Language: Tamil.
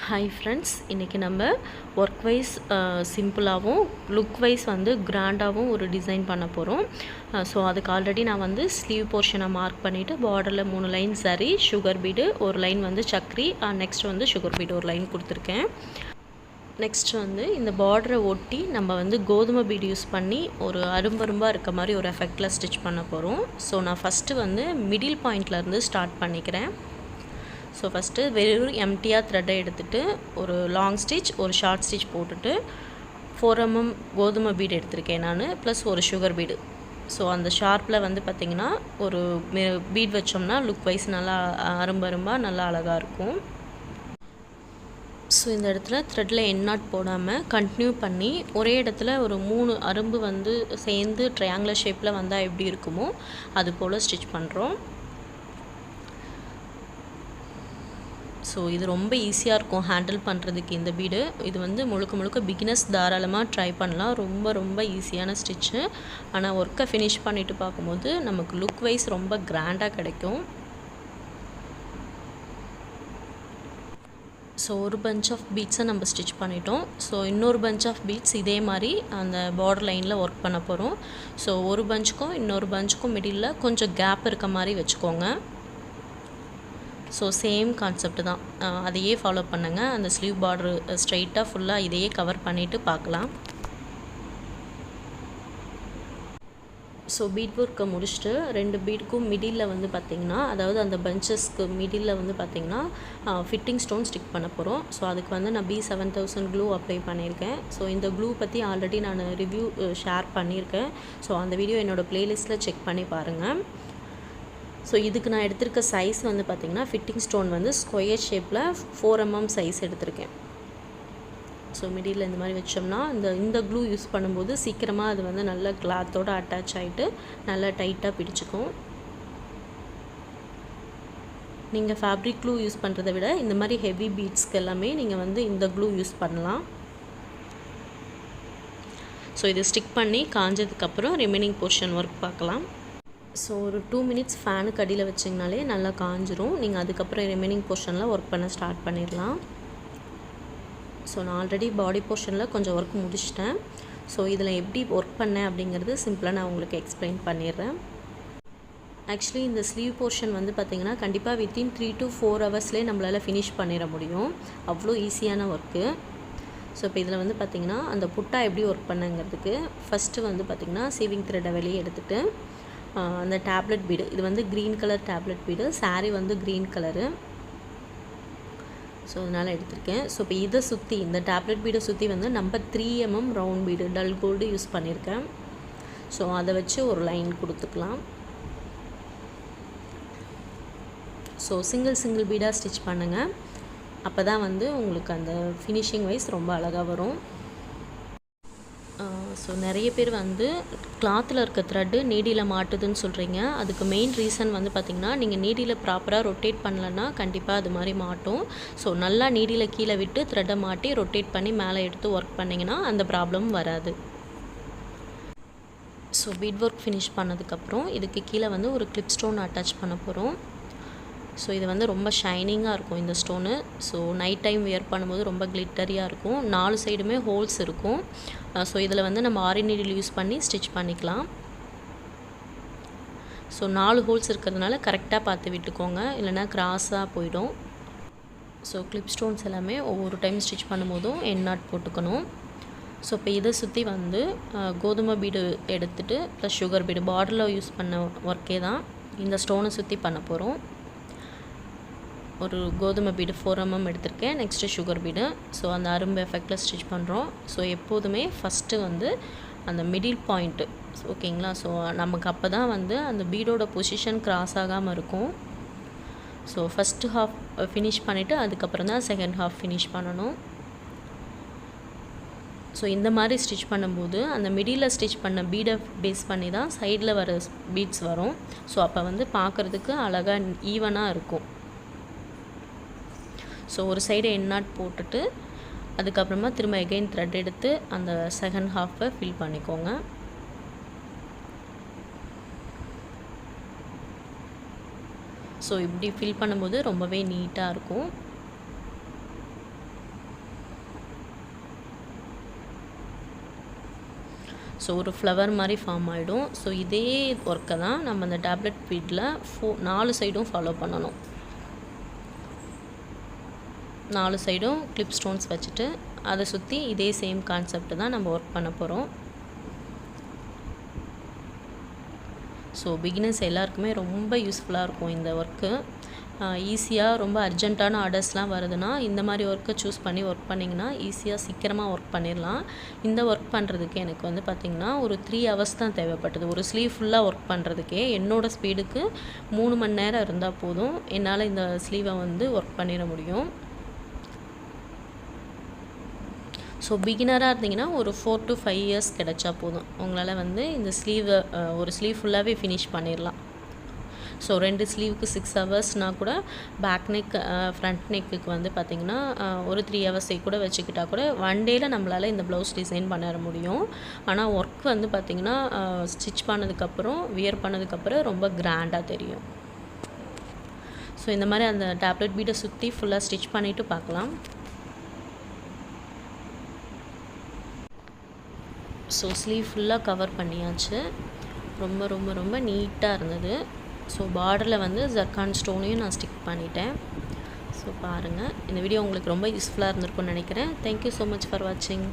ஹாய் ஃப்ரெண்ட்ஸ், இன்றைக்கி நம்ம ஒர்க் வைஸ் சிம்பிளாகவும் லுக் வைஸ் வந்து கிராண்டாகவும் ஒரு டிசைன் பண்ண போகிறோம். ஸோ அதுக்கு ஆல்ரெடி நான் வந்து ஸ்லீவ் போர்ஷனை மார்க் பண்ணிவிட்டு பார்டரில் 3 லைன் சரி, சுகர் பீடு ஒரு லைன் வந்து சக்ரி, நெக்ஸ்ட் வந்து சுகர் பீடு ஒரு லைன் கொடுத்துருக்கேன். நெக்ஸ்ட் வந்து இந்த பார்டரை ஒட்டி நம்ம வந்து கோதுமை பீடு யூஸ் பண்ணி ஒரு அரும்பரும்பாக இருக்க மாதிரி ஒரு எஃபெக்டில் ஸ்டிச் பண்ண போகிறோம். ஸோ நான் ஃபஸ்ட்டு வந்து மிடில் பாயிண்ட்லேருந்து ஸ்டார்ட் பண்ணிக்கிறேன். ஸோ ஃபஸ்ட்டு வெறும் எம்டியாக த்ரெட்டை எடுத்துகிட்டு ஒரு லாங் ஸ்டிச் ஒரு ஷார்ட் ஸ்டிச் போட்டுட்டு 4 mm கோதுமை பீடு எடுத்திருக்கேன் நான், ப்ளஸ் ஒரு சுகர் பீடு. ஸோ அந்த ஷார்ப்பில் வந்து பார்த்திங்கன்னா ஒரு பீட் வச்சோம்னா லுக் வைஸ் நல்லா அரும்பரும்பாக நல்லா அழகாக இருக்கும். ஸோ இந்த இடத்துல த்ரெட்டில் எண்ணாட் போடாமல் கண்டினியூ பண்ணி ஒரே இடத்துல ஒரு 3 அரும்பு வந்து சேர்ந்து ட்ரையாங்குலர் ஷேப்பில் வந்தால் எப்படி இருக்குமோ அது போல் ஸ்டிச் பண்ணுறோம். ஸோ இது ரொம்ப ஈஸியாக இருக்கும் ஹேண்டில் பண்ணுறதுக்கு இந்த பீடு. இது வந்து முழுக்க பிகினர்ஸ் தாராளமாக ட்ரை பண்ணலாம். ரொம்ப ஈஸியான ஸ்டிச்சு. ஆனால் ஒர்க்கை ஃபினிஷ் பண்ணிவிட்டு பார்க்கும்போது நமக்கு லுக் வைஸ் ரொம்ப கிராண்டாக கிடைக்கும். ஸோ ஒரு பஞ்ச் ஆஃப் பீட்ஸை நம்ம ஸ்டிச் பண்ணிட்டோம். ஸோ இன்னொரு பஞ்ச் ஆஃப் பீட்ஸ் இதே மாதிரி அந்த பார்டர் லைனில் ஒர்க் பண்ண போகிறோம். ஸோ ஒரு பஞ்சுக்கும் இன்னொரு பஞ்சுக்கும் மிடில் கொஞ்சம் கேப் இருக்க மாதிரி வச்சுக்கோங்க. ஸோ சேம் கான்செப்ட் தான், அதையே ஃபாலோ பண்ணுங்கள். அந்த ஸ்லீவ் பார்டரு ஸ்ட்ரைட்டாக ஃபுல்லாக இதையே கவர் பண்ணிவிட்டு பார்க்கலாம். ஸோ பீட் ஒர்க்கை முடிச்சுட்டு 2 பீடுக்கும் மிடில் வந்து பார்த்திங்கன்னா, அதாவது அந்த பஞ்சஸ்க்கு மிடில் வந்து பார்த்திங்கன்னா ஃபிட்டிங் ஸ்டோன் ஸ்டிக் பண்ண போகிறோம். ஸோ அதுக்கு வந்து நான் B7000 க்ளூ அப்ளை பண்ணியிருக்கேன். ஸோ இந்த க்ளூ பற்றி ஆல்ரெடி நான் ரிவ்யூ ஷேர் பண்ணியிருக்கேன். ஸோ அந்த வீடியோ என்னோடய ப்ளேலிஸ்ட்டில் செக் பண்ணி பாருங்கள். ஸோ இதுக்கு நான் எடுத்திருக்க சைஸ் வந்து பார்த்திங்கன்னா ஃபிட்டிங் ஸ்டோன் வந்து ஸ்கொயர் ஷேப்பில் 4 mm சைஸ் எடுத்திருக்கேன். ஸோ மிடில் இந்த மாதிரி வச்சோம்னா இந்த க்ளூ யூஸ் பண்ணும்போது சீக்கிரமாக அது வந்து நல்ல கிளாத்தோடு அட்டாச் ஆகிட்டு நல்லா டைட்டாக பிடிச்சிக்கும். நீங்கள் ஃபேப்ரிக் க்ளூ யூஸ் பண்ணுறதை விட இந்த மாதிரி ஹெவி பீட்ஸ்க்கு எல்லாமே நீங்கள் வந்து இந்த க்ளூ யூஸ் பண்ணலாம். ஸோ இதை ஸ்டிக் பண்ணி காஞ்சதுக்கப்புறம் ரிமைனிங் போர்ஷன் ஒர்க் பார்க்கலாம். ஸோ ஒரு 2 minutes ஃபேனுக்கு அடியில் வச்சிங்கனாலே நல்லா காஞ்சிரும். நீங்கள் அதுக்கப்புறம் ரிமைனிங் போர்ஷனில் ஒர்க் பண்ண ஸ்டார்ட் பண்ணிடலாம். ஸோ நான் ஆல்ரெடி பாடி போர்ஷனில் கொஞ்சம் ஒர்க் முடிச்சிட்டேன். ஸோ இதில் எப்படி ஒர்க் பண்ணேன் அப்படிங்கிறது சிம்பிளாக நான் உங்களுக்கு எக்ஸ்பிளைன் பண்ணிடுறேன். ஆக்சுவலி இந்த ஸ்லீவ் போர்ஷன் வந்து பார்த்திங்கன்னா கண்டிப்பாக வித்தின் 3 to 4 ஹவர்ஸ்லேயே நம்மளால் ஃபினிஷ் பண்ணிட முடியும். அவ்வளோ ஈஸியான ஒர்க்கு. ஸோ இப்போ இதில் வந்து பார்த்திங்கன்னா அந்த புட்டா எப்படி ஒர்க் பண்ணுங்கிறதுக்கு ஃபஸ்ட்டு வந்து பார்த்திங்கன்னா சீவிங் த்ரெட்டை வெளியே எடுத்துகிட்டு அந்த டேப்லெட் பீடு, இது வந்து green colour tablet bead, sorry வந்து க்ரீன் கலரு. ஸோ அதனால் எடுத்திருக்கேன். ஸோ இப்போ இதை சுற்றி இந்த டேப்லெட் பீடை சுற்றி வந்து நம்ம 3 mm round bead dull gold use பண்ணியிருக்கேன். ஸோ அதை வச்சு ஒரு லைன் கொடுத்துக்கலாம். ஸோ சிங்கிள் பீடாக ஸ்டிச் பண்ணுங்கள். அப்போ தான் வந்து உங்களுக்கு அந்த ஃபினிஷிங் வைஸ் ரொம்ப அழகாக வரும். ஸோ நிறைய பேர் வந்து கிளாத்தில் இருக்க த்ரெட்டு நீடியில் மாட்டுதுன்னு சொல்கிறீங்க. அதுக்கு மெயின் ரீசன் வந்து பார்த்திங்கன்னா, நீங்கள் நீடியில் ப்ராப்பராக ரொட்டேட் பண்ணலன்னா கண்டிப்பாக அது மாதிரி மாட்டும். ஸோ நல்லா நீடியில் கீழே விட்டு த்ரெட்டை மாட்டி ரொட்டேட் பண்ணி மேலே எடுத்து ஒர்க் பண்ணிங்கன்னா அந்த ப்ராப்ளம் வராது. ஸோ பீட் ஒர்க் ஃபினிஷ் பண்ணதுக்கப்புறம் இதுக்கு கீழே வந்து ஒரு கிளிப் ஸ்டோன் அட்டாச் பண்ண போகிறோம். ஸோ இது வந்து ரொம்ப ஷைனிங்காக இருக்கும் இந்த stone. So night time wear பண்ணும்போது ரொம்ப கிளிட்டரியாக இருக்கும். 4 சைடுமே ஹோல்ஸ் இருக்கும். ஸோ இதில் வந்து நம்ம ஆரி நீடில் யூஸ் பண்ணி ஸ்டிச் பண்ணிக்கலாம். ஸோ 4 ஹோல்ஸ் இருக்கிறதுனால கரெக்டாக பார்த்து விட்டுக்கோங்க, இல்லைனா கிராஸாக போயிடும். ஸோ கிளிப் ஸ்டோன்ஸ் எல்லாமே ஒவ்வொரு டைம் ஸ்டிச் பண்ணும்போதும் எண்ணாட் போட்டுக்கணும். ஸோ இப்போ இதை சுற்றி வந்து கோதுமை பீடு எடுத்துகிட்டு ப்ளஸ் சுகர் பீடு பார்டரில் யூஸ் பண்ண ஒர்க்கே தான் இந்த ஸ்டோனை சுற்றி பண்ண போகிறோம். ஒரு கோதுமை பீடு 4 mm எடுத்திருக்கேன். Next sugar bead. ஸோ அந்த அரும்பு எஃபெக்டில் ஸ்டிச் பண்ணுறோம். ஸோ எப்போதுமே ஃபஸ்ட்டு வந்து அந்த மிடில் பாயிண்ட்டு, ஓகேங்களா? ஸோ நமக்கு அப்போ தான் வந்து அந்த பீடோட பொசிஷன் கிராஸ் ஆகாமல் இருக்கும். ஸோ ஃபஸ்ட்டு ஹாஃப் ஃபினிஷ் பண்ணிவிட்டு அதுக்கப்புறம் தான் செகண்ட் ஹாஃப் ஃபினிஷ் பண்ணணும். ஸோ இந்த மாதிரி ஸ்டிச் பண்ணும்போது அந்த மிடில் ஸ்டிச் பண்ண பீடை பேஸ் பண்ணி தான் சைடில் வர பீட்ஸ் வரும். ஸோ அப்போ வந்து பார்க்குறதுக்கு அழகாக ஈவனாக இருக்கும். ஸோ ஒரு சைடு எண்ணாட் போட்டுட்டு அதுக்கப்புறமா திரும்ப எகெயின் த்ரெட் எடுத்து அந்த செகண்ட் ஹாஃபை ஃபில் பண்ணிக்கோங்க. ஸோ இப்படி ஃபில் பண்ணும்போது ரொம்பவே நீட்டாக இருக்கும். ஸோ ஒரு ஃப்ளவர் மாதிரி ஃபார்ம் ஆகிடும். ஸோ இதே ஒர்க்கை தான் நம்ம அந்த டேப்லெட் பீட்டில் 4 சைடும் ஃபாலோ பண்ணணும். 4 சைடும் கிளிப் ஸ்டோன்ஸ் வச்சுட்டு அதை சுற்றி இதே சேம் கான்செப்ட் தான் நம்ம ஒர்க் பண்ண போகிறோம். ஸோ பிகினர்ஸ் எல்லாருக்குமே ரொம்ப யூஸ்ஃபுல்லாக இருக்கும் இந்த ஒர்க்கு. ஈஸியாக ரொம்ப அர்ஜென்ட்டான ஆர்டர்ஸ்லாம் வருதுன்னா இந்த மாதிரி ஒர்க்கை சூஸ் பண்ணி ஒர்க் பண்ணிங்கன்னா ஈஸியாக சீக்கிரமாக ஒர்க் பண்ணிடலாம். இந்த ஒர்க் பண்ணுறதுக்கு எனக்கு வந்து பார்த்திங்கன்னா ஒரு 3 hours தான் தேவைப்பட்டது. ஒரு ஸ்லீவ் ஃபுல்லாக ஒர்க் பண்ணுறதுக்கே என்னோடய ஸ்பீடுக்கு 3 மணி நேரம் இருந்தால் போதும், என்னால் இந்த ஸ்லீவை வந்து ஒர்க் பண்ணிட முடியும். ஸோ பிகினராக இருந்தீங்கன்னா ஒரு 4 to 5 years கிடச்சா போதும், உங்களால் வந்து இந்த ஸ்லீவை ஒரு ஸ்லீவ் ஃபுல்லாகவே ஃபினிஷ் பண்ணிடலாம். ஸோ 2 ஸ்லீவுக்கு 6 hours கூட பேக் நெக் ஃப்ரண்ட் நெக்குக்கு வந்து பார்த்திங்கன்னா ஒரு 3 hours கூட வச்சுக்கிட்டால் கூட 1 dayல நம்மளால் இந்த ப்ளவுஸ் டிசைன் பண்ண முடியும். ஆனால் ஒர்க் வந்து பார்த்திங்கன்னா ஸ்டிச் பண்ணதுக்கப்புறம் வியர் பண்ணதுக்கப்புறம் ரொம்ப கிராண்டாக தெரியும். ஸோ இந்த மாதிரி அந்த டேப்லெட் பீடை சுற்றி ஃபுல்லாக ஸ்டிச் பண்ணிவிட்டு பார்க்கலாம். ஸோ ஸ்லீவ் ஃபுல்லாக கவர் பண்ணியாச்சு. ரொம்ப ரொம்ப ரொம்ப நீட்டாக இருந்தது. ஸோ பார்டரில் வந்து ஜர்கான் ஸ்டோனையும் நான் ஸ்டிக் பண்ணிட்டேன். ஸோ பாருங்கள், இந்த வீடியோ உங்களுக்கு ரொம்ப யூஸ்ஃபுல்லாக இருந்திருக்கும்னு நினைக்கிறேன். தேங்க்யூ ஸோ மச் ஃபார் வாட்சிங்.